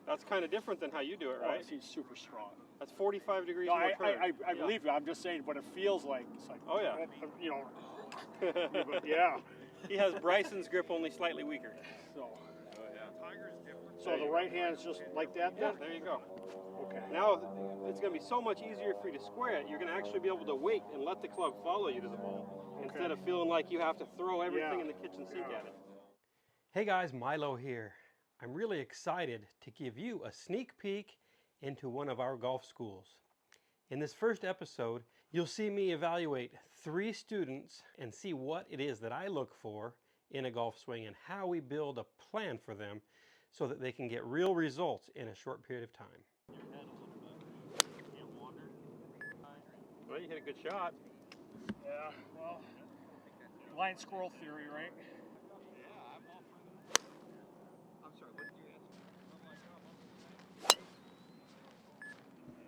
That's kind of different than how you do it, right? He's super strong. That's 45 degrees No, more turn. I believe you. I'm just saying what it feels like. It's like, oh, yeah. You know, yeah. He has Bryson's grip, only slightly weaker. So, oh, yeah. So the right hand is just like that then? Yeah, there you go. Okay. Now it's going to be so much easier for you to square it. You're going to actually be able to wait and let the club follow you to the ball instead of feeling like you have to throw everything in the kitchen sink at it. Hey guys, Milo here. I'm really excited to give you a sneak peek into one of our golf schools. In this first episode, you'll see me evaluate 3 students and see what it is that I look for in a golf swing and how we build a plan for them so that they can get real results in a short period of time. Well, you hit a good shot. Yeah, well, blind squirrel theory, right?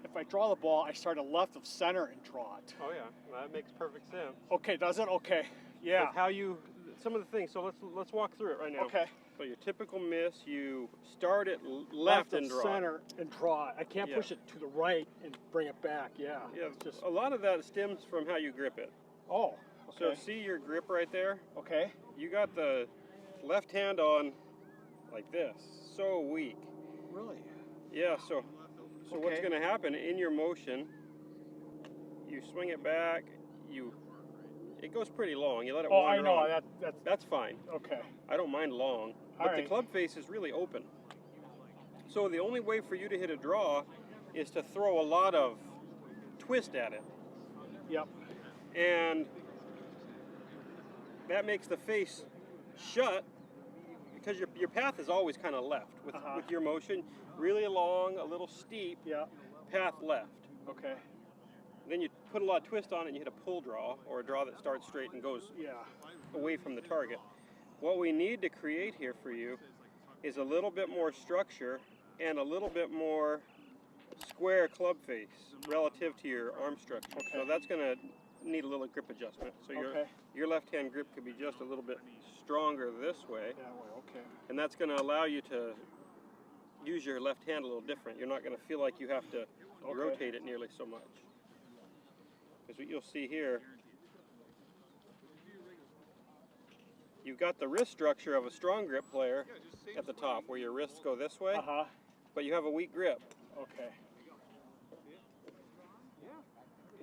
If I draw the ball, I start left of center and draw it. Oh yeah, that makes perfect sense. Okay, does it? Okay, yeah. With how you, some of the things. So let's walk through it right now. Okay. So your typical miss, you start it left and draw. Center and draw it. I can't push it to the right and bring it back. Yeah. Yeah. Just a lot of that stems from how you grip it. Oh. Okay. So see your grip right there. Okay. You got the left hand on like this. So weak. Really? Yeah. So what's going to happen in your motion? You swing it back. It goes pretty long. You let it wander. Oh, I know. That's fine. Okay. I don't mind long, but the club face is really open. So the only way for you to hit a draw is to throw a lot of twist at it. Yep. And that makes the face shut because your path is always kind of left with your motion. Really long, a little steep, path left. Okay. Then you put a lot of twist on it and you hit a pull draw or a draw that starts straight and goes away from the target. What we need to create here for you is a little bit more structure and a little bit more square club face relative to your arm structure. Okay. So that's going to need a little grip adjustment. So your left-hand grip could be just a little bit stronger this way. That way, okay. And that's going to allow you to use your left hand a little different. You're not going to feel like you have to rotate it nearly so much. Because what you'll see here, you've got the wrist structure of a strong grip player at the top where your wrists go this way, but you have a weak grip. Okay.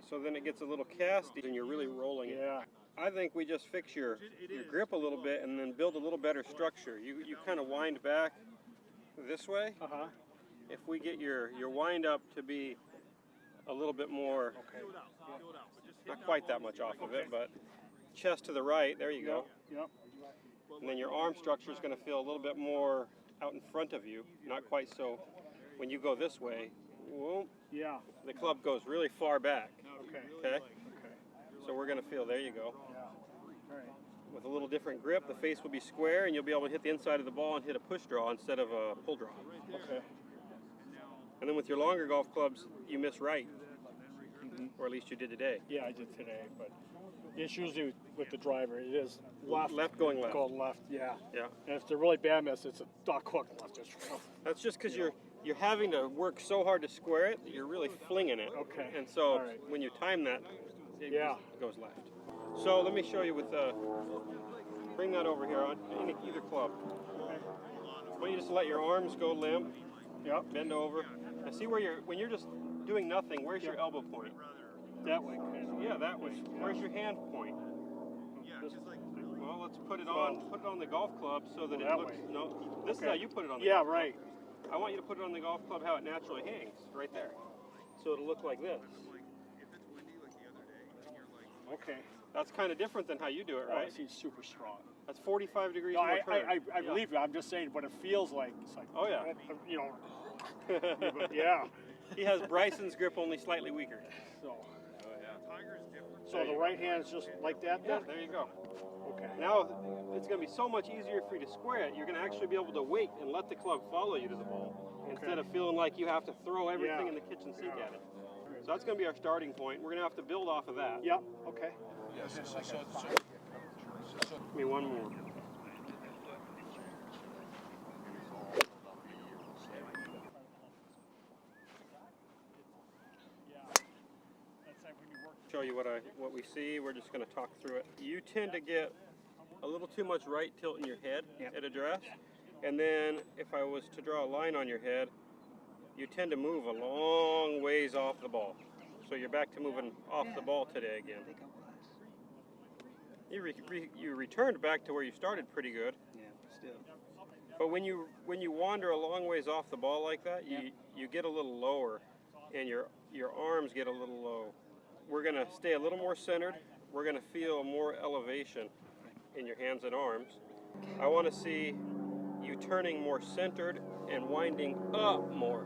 So then it gets a little casty and you're really rolling it. Yeah. I think we just fix your grip a little bit and then build a little better structure. You kind of wind back this way. If we get your wind up to be a little bit more, not quite that much off of it, but chest to the right, there you go. Yep. And then your arm structure is going to feel a little bit more out in front of you, not quite so. When you go this way, whoop, the club goes really far back. Okay? So we're going to feel, there you go. With a little different grip, the face will be square and you'll be able to hit the inside of the ball and hit a push draw instead of a pull draw. Okay. And then with your longer golf clubs, you miss right. Or at least you did today. Yeah, I did today, but it's usually with the driver. It is left going left. Going left, yeah. Yeah. And if it's a really bad miss, it's a duck hook left. That's just because you're having to work so hard to square it that you're really flinging it. Okay. And so when you time that, it goes left. So let me show you with bring that over here on either club. I want you just to let your arms go limp. Yep. Bend over. Now see where when you're just doing nothing, where's your elbow point? That way. Yeah, that way. Where's your hand point? Well, let's put it on the golf club so that it looks. No, this is how you put it on the golf club. Right. I want you to put it on the golf club how it naturally hangs, right there. So it'll look like this. Okay. That's kind of different than how you do it, right? He's super strong. That's 45 degrees more turn. I believe you. I'm just saying what it feels like. It's like, oh yeah. You know. Yeah. He has Bryson's grip, only slightly weaker. So. So the right hand is just like that then? Yeah, there you go. Okay. Now it's going to be so much easier for you to square it. You're going to actually be able to wait and let the club follow you to the ball instead of feeling like you have to throw everything in the kitchen sink at it. So that's going to be our starting point. We're going to have to build off of that. Yep. Okay. Give me one more. what we see. We're just going to talk through it. You tend to get a little too much right tilt in your head at address, and then if I was to draw a line on your head, you tend to move a long ways off the ball. So you're back to moving off the ball today again. You returned back to where you started pretty good. Yeah, still. But when you wander a long ways off the ball like that, you get a little lower, and your arms get a little low. We're going to stay a little more centered. We're going to feel more elevation in your hands and arms. I want to see you turning more centered and winding up more.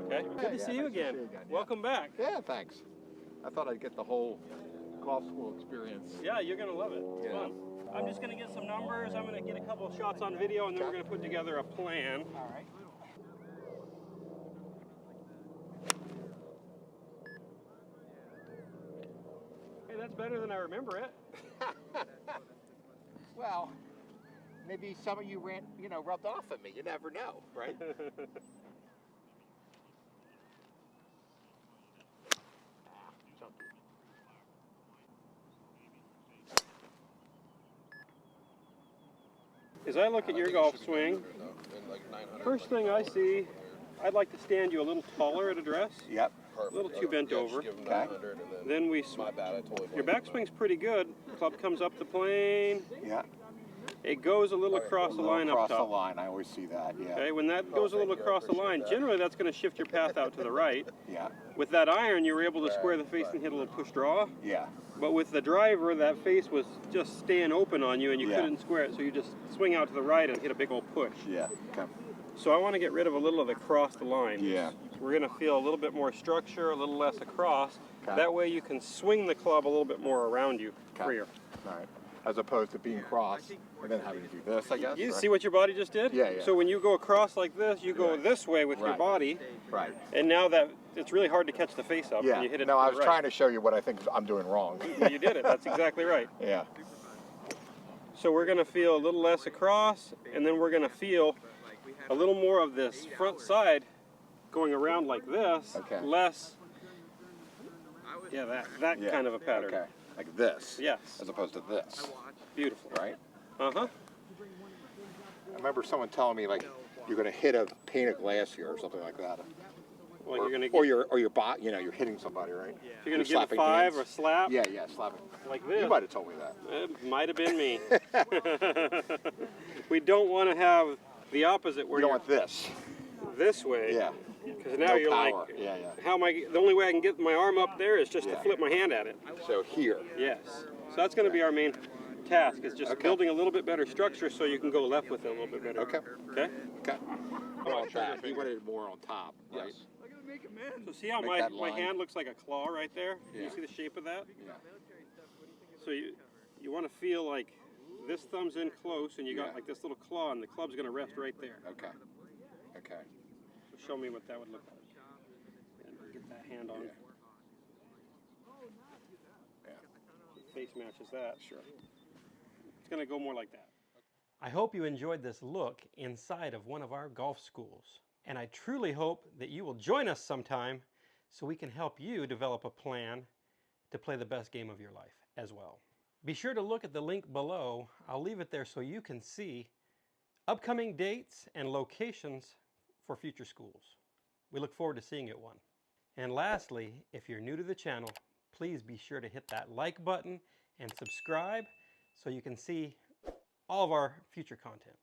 Okay? Good to see you again. Welcome back. Yeah, thanks. I thought I'd get the whole golf school experience. Yeah, you're going to love it. It's fun. I'm just going to get some numbers. I'm going to get a couple of shots on video, and then we're going to put together a plan. All right. Hey, that's better than I remember it. Well, maybe some of you rubbed off at me. You never know, right? As I look at your golf swing, first thing I see, I'd like to stand you a little taller at address. Yep. A little too bent over. Okay. Then your backswing's pretty good. Club comes up the plane. Yeah. It goes a little across the line up top. Across the line, I always see that, yeah. Okay, when that goes a little across the line, generally that's going to shift your path out to the right. Yeah. With that iron, you were able to square the face and hit a little push draw. Yeah. But with the driver, that face was just staying open on you and you couldn't square it, so you just swing out to the right and hit a big old push. Yeah. Okay. So I want to get rid of a little of the cross the line. Yeah. We're going to feel a little bit more structure, a little less across. Okay. That way you can swing the club a little bit more around you, freer. All right. As opposed to being cross and then having to do this, I guess. You right? see what your body just did? Yeah, yeah. So when you go across like this, you go this way with your body. Right. And now that it's really hard to catch the face up. Yeah. When you hit it No, I was right. trying to show you what I think I'm doing wrong. You did it. That's exactly right. Yeah. So we're going to feel a little less across, and then we're going to feel a little more of this front side going around like this. Okay. Less. Yeah, that kind of a pattern. Okay. Like this. Yes. As opposed to this. Beautiful. Right? Uh-huh. I remember someone telling me, like, you're going to hit a pane of glass here or something like that. Well, you're gonna or you're you're hitting somebody, right? You're going to give a 5 or slap? Yeah, slapping. Like this. You might have told me that. It might have been me. We don't want to have the opposite where you don't want this. This way. Yeah. Because now no you're power. like, yeah. how am I? The only way I can get my arm up there is just to flip my hand at it. So here. Yes. So that's going to be our main task, is just building a little bit better structure so you can go left with it a little bit better. Okay. Okay? Okay. On that. He wanted it more on top, right? Yes. So see how my hand looks like a claw right there? Yeah. You see the shape of that? Yeah. So you want to feel like this thumb's in close and you got like this little claw and the club's going to rest right there. Okay. Okay. So show me what that would look like. And get that hand on. Yeah. Face matches that. Sure. It's going to go more like that. I hope you enjoyed this look inside of one of our golf schools. And I truly hope that you will join us sometime so we can help you develop a plan to play the best game of your life as well. Be sure to look at the link below. I'll leave it there so you can see upcoming dates and locations for future schools. We look forward to seeing you at one. And lastly, if you're new to the channel, please be sure to hit that like button and subscribe so you can see all of our future content.